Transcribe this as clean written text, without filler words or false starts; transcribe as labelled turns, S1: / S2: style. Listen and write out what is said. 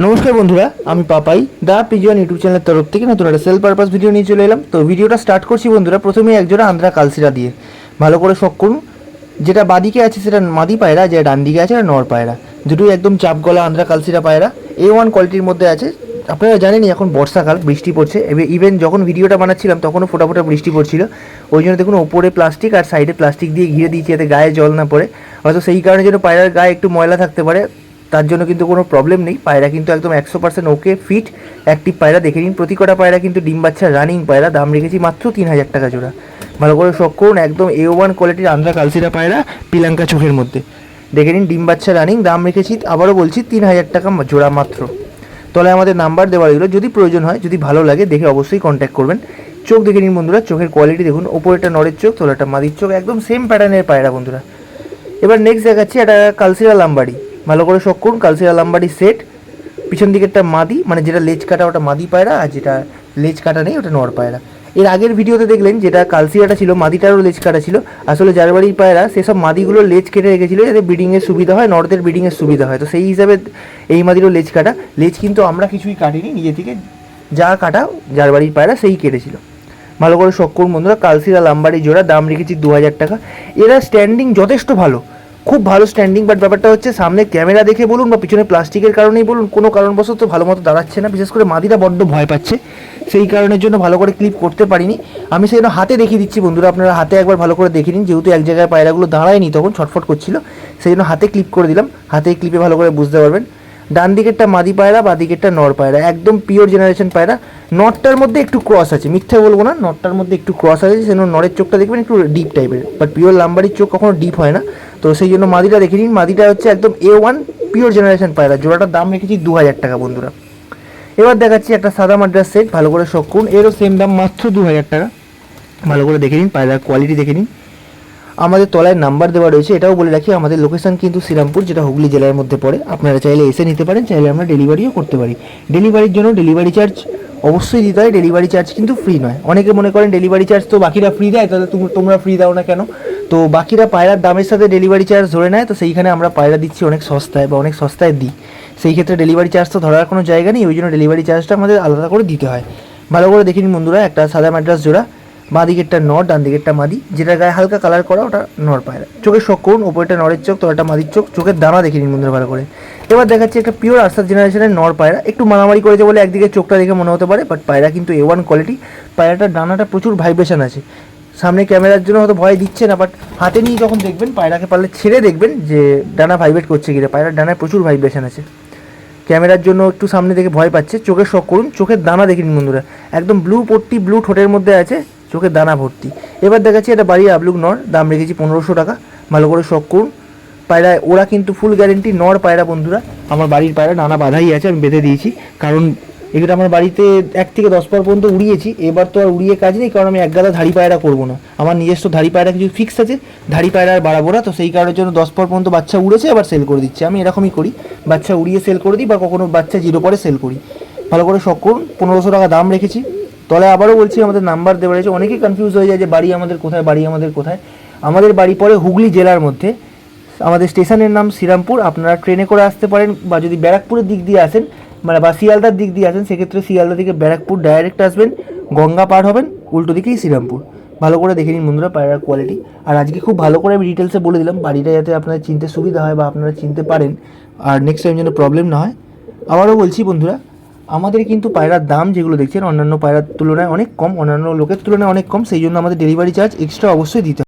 S1: নমস্কার বন্ধুরা, আমি পাপাই দা পিজিওন ইউটিউব চ্যানেলের তরফ থেকে নতুন একটা সেল পারপাস ভিডিও নিয়ে চলে এলাম। তো ভিডিওটা স্টার্ট করছি বন্ধুরা, প্রথমেই একজোড়া আন্ধ্রা কালসিরা দিয়ে ভালো করে শখ করুন। যেটা বাদিকে আছে সেটা মাদি পায়রা, যেটা ডান দিকে আছে সেটা নর পায়রা। দুটোই একদম চাপ গলা আন্ধ্রা কালসিরা পায়রা, A1 কোয়ালিটির মধ্যে আছে। আপনারা জানেনই এখন বর্ষাকাল, বৃষ্টি পড়ছে। ইভেন যখন ভিডিওটা বানাচ্ছিলাম তখনও ফোটা ফোটা বৃষ্টি পড়ছিল। ওই জন্য দেখুন ওপরে প্লাস্টিক আর সাইডে প্লাস্টিক দিয়ে ঘিরে দিয়েছি যাতে গায়ে জল না পড়ে। হয়তো সেই কারণে যেন পায়রার গায়ে একটু ময়লা থাকতে পারে, তার জন্য কিন্তু কোনো প্রবলেম নেই। পায়রা কিন্তু একদম 100% ওকে, ফিট, অ্যাক্টিভ পায়রা। দেখে নিন প্রতি কটা পায়রা কিন্তু ডিম বাচ্চা রানিং পায়রা। দাম রেখেছি মাত্র 3000 টাকা জোড়া। ভালো করে শখ করুন, একদম A1 কোয়ালিটির আন্ধ্রা কালসিরা পায়রা, পিলাঙ্কা চোখের মধ্যে। দেখে নিন ডিম বাচ্চা রানিং। দাম রেখেছি আবারও বলছি 3000 টাকা জোড়া মাত্র। তলায় আমাদের নাম্বার দেওয়া রইল, যদি প্রয়োজন হয়, যদি ভালো লাগে দেখে অবশ্যই কন্ট্যাক্ট করবেন। চোখ দেখে নিন বন্ধুরা, চোখের কোয়ালিটি দেখুন। ওপরেটা নরের চোখ, তলাটা মাদির চোখ, একদম সেম প্যাটার্নের পায়রা বন্ধুরা। এবার নেক্সট দেখাচ্ছি একটা কালসিরা লাম্বাড়ি। ভালো করে শখ করুন, কালসিরা লাম্বাড়ি সেট। পিছন দিকেরটা মাদি, মানে যেটা লেজ কাটা ওটা মাদি পায়রা, আর যেটা লেজ কাটা নেই ওটা নর পায়রা। এর আগের ভিডিওতে দেখলেন যেটা কালসিরাটা ছিল মাদিটারও লেজ কাটা ছিল। আসলে যার বাড়ির পায়রা সেসব মাদিগুলো লেজ কেটে রেখেছিল যাতে ব্রিডিংয়ের সুবিধা হয়, নরদের ব্রিডিংয়ের সুবিধা হয়। তো সেই হিসাবে এই মাদিরও লেজ কাটা। লেজ কিন্তু আমরা কিছুই কাটিনি, নিজে থেকে যা কাটা যার বাড়ির পায়রা সেই কেটেছিল। ভালো করে শখ করুন বন্ধুরা, কালসিরা লাম্বাড়ি জোড়া। দাম রেখেছি 2000 টাকা। এরা স্ট্যান্ডিং যথেষ্ট ভালো, খুব ভালো স্ট্যান্ডিং। বাট ব্যাপারটা হচ্ছে সামনে ক্যামেরা দেখে বলুন বা পিছনে প্লাস্টিকের কারণেই বলুন, কোনো কারণবশত ভালো মতো দাঁড়াচ্ছে না। বিশেষ করে মাদিরা বড্ড ভয় পাচ্ছে, সেই কারণের জন্য ভালো করে ক্লিপ করতে পারিনি। আমি সেই জন্য হাতে দেখিয়ে দিচ্ছি বন্ধুরা, আপনারা হাতে একবার ভালো করে দেখে নিন। যেহেতু এক জায়গায় পায়রাগুলো দাঁড়ায়নি, তখন ছটফট করছিল, সেই জন্য হাতে ক্লিপ করে দিলাম। হাতে ক্লিপে ভালো করে বুঝতে পারবেন। ডান দিকেরটা মাদি পায়রা, বা দিকেরটা নর পায়রা, একদম পিওর জেনারেশন পায়রা। নটটার মধ্যে একটু ক্রস আছে, মিথ্যে বলবো না, নটটার মধ্যে একটু ক্রস আছে, সেজন্য নরের চোখটা দেখবেন একটু ডিপ টাইপের। বাট পিওর লাম্বারির চোখ কখনো ডিপ হয় না, তো সেই জন্য মাদিটা দেখে নিন। মাদিটা হচ্ছে একদম A1 পিওর জেনারেশন পায়রা। জোড়াটার দাম রেখেছি 2000 টাকা বন্ধুরা। এবার দেখাচ্ছি একটা সাদা মাদ্রাস সেট। ভালো করে শখ করুন, এরও সেম দাম মাত্র 2000 টাকা। ভালো করে দেখে নিন, পায়রার কোয়ালিটি দেখে নিন। আমাদের তলায় নাম্বার দেওয়া রয়েছে। এটাও বলে রাখি, আমাদের লোকেশন কিন্তু শ্রীরামপুর, যেটা হুগলি জেলার মধ্যে পড়ে। আপনারা চাইলে এসে নিতে পারেন, চাইলে আমরা ডেলিভারিও করতে পারি। ডেলিভারির জন্য ডেলিভারি চার্জ অবশ্যই দিতে হয়, ডেলিভারি চার্জ কিন্তু ফ্রি নয়। অনেকে মনে করেন ডেলিভারি চার্জ তো বাকিরা ফ্রি দেয়, তাহলে তোমরা ফ্রি দাও না কেন? তো বাকিরা পায়রার দামের সাথে ডেলিভারি চার্জ ধরে নেয়, তো সেইখানে আমরা পায়রা দিচ্ছি অনেক সস্তায়, বা অনেক সস্তায় দিই। সেই ক্ষেত্রে ডেলিভারি চার্জ তো ধরার কোনো জায়গা নেই, ওই জন্য ডেলিভারি চার্জটা আমাদের আলাদা করে দিতে হয়। ভালো করে দেখে নিন বন্ধুরা, একটা সাদা ম্যাড্রাস জোড়া। বাঁ দিকেরটা নর, ডান দিকেরটা মাদি। যেটা গায়ে হালকা কালার করা ওটা নর পায়রা। চোখের শখ করুন, ওপরটা নরের চোখ, তলাটা মাদির চোখ। চোখের দানা দেখে নিন বন্ধুরা ভালো করে। এবার দেখাচ্ছি একটা পিওর আর্সার জেনারেশনের নর পায়রা। একটু মারামারি করেছে বলে একদিকে চোখটা দেখে মনে হতে পারে, বাট পায়রা কিন্তু A1 কোয়ালিটি। পায়রাটার ডানাটা প্রচুর ভাইব্রেশন আছে। সামনে ক্যামেরার জন্য হয়তো ভয় দিচ্ছে না, বাট হাতে নিয়ে যখন দেখবেন, পায়রাকে পারলে ছেড়ে দেখবেন যে ডানা ভাইব্রেট করছে কিনা। পায়রার ডানায় প্রচুর ভাইব্রেশন আছে। ক্যামেরার জন্য একটু সামনে থেকে ভয় পাচ্ছে। চোখের শখ করুন, চোখের দানা দেখে নিন বন্ধুরা, একদম ব্লু পট্টি, ব্লু ঠোঁটের মধ্যে আছে, চোখের দানা ভর্তি। এবার দেখাচ্ছি এটা বাড়ি আবলুক নর। দাম রেখেছি 1500 টাকা। ভালো করে শখ করুন। পায়রা ওরা কিন্তু ফুল গ্যারেন্টি নর পায়রা বন্ধুরা। আমার বাড়ির পায়রা ডানা বাঁধাই আছে, আমি বেঁধে দিয়েছি, কারণ এগুলো আমার বাড়িতে 1 থেকে 10 বার পর্যন্ত উড়িয়েছি। এবার তো আর উড়িয়ে কাজ নেই, কারণ আমি এক গাদা ধাড়ি পায়রা করবো না। আমার নিজস্ব ধাড়ি পায়রা কিছু ফিক্স আছে, ধাড়ি পায়রা আর বাড়াবো না। তো সেই কারণের জন্য 10 পর পর্যন্ত বাচ্চা উড়েছে, আবার সেল করে দিচ্ছি। আমি এরকমই করি, বাচ্চা উড়িয়ে সেল করে দিই, বা কখনো বাচ্চা 0 পরে সেল করি। ভালো করে শখ করুন, 1500 টাকা দাম রেখেছি। তলায় আবারও বলছি আমাদের নাম্বার দেওয়া রয়েছে। অনেকেই কনফিউজ হয়ে যায় যে বাড়ি আমাদের কোথায়, বাড়ি আমাদের কোথায়। আমাদের বাড়ি পড়ে হুগলি জেলার মধ্যে। আমাদের স্টেশনের নাম শ্রীরামপুর। আপনারা ট্রেনে করে আসতে পারেন, বা যদি ব্যারাকপুরের দিক দিয়ে আসেন, মানে বা শিয়ালদার দিক দিয়ে আসেন, সেক্ষেত্রে শিয়ালদা থেকে ব্যারাকপুর ডাইরেক্ট আসবেন, গঙ্গা পার হবেন, উল্টো দিকেই শ্রীরামপুর। ভালো করে দেখে নিন বন্ধুরা পায়রার কোয়ালিটি। আর আজকে খুব ভালো করে আমি ডিটেলসে বলে দিলাম, বাড়িটা যাতে আপনাদের চিনতে সুবিধা হয় বা আপনারা চিনতে পারেন, আর নেক্সট টাইম যেন প্রবলেম না হয়। আবারও বলছি বন্ধুরা, আমাদের কিন্তু পায়রার দাম যেগুলো দেখছেন অন্যান্য পায়রার তুলনায় অনেক কম, অন্যান্য লোকের তুলনায় অনেক কম। সেই জন্য আমাদের ডেলিভারি চার্জ এক্সট্রা অবশ্যই দিতে হয়।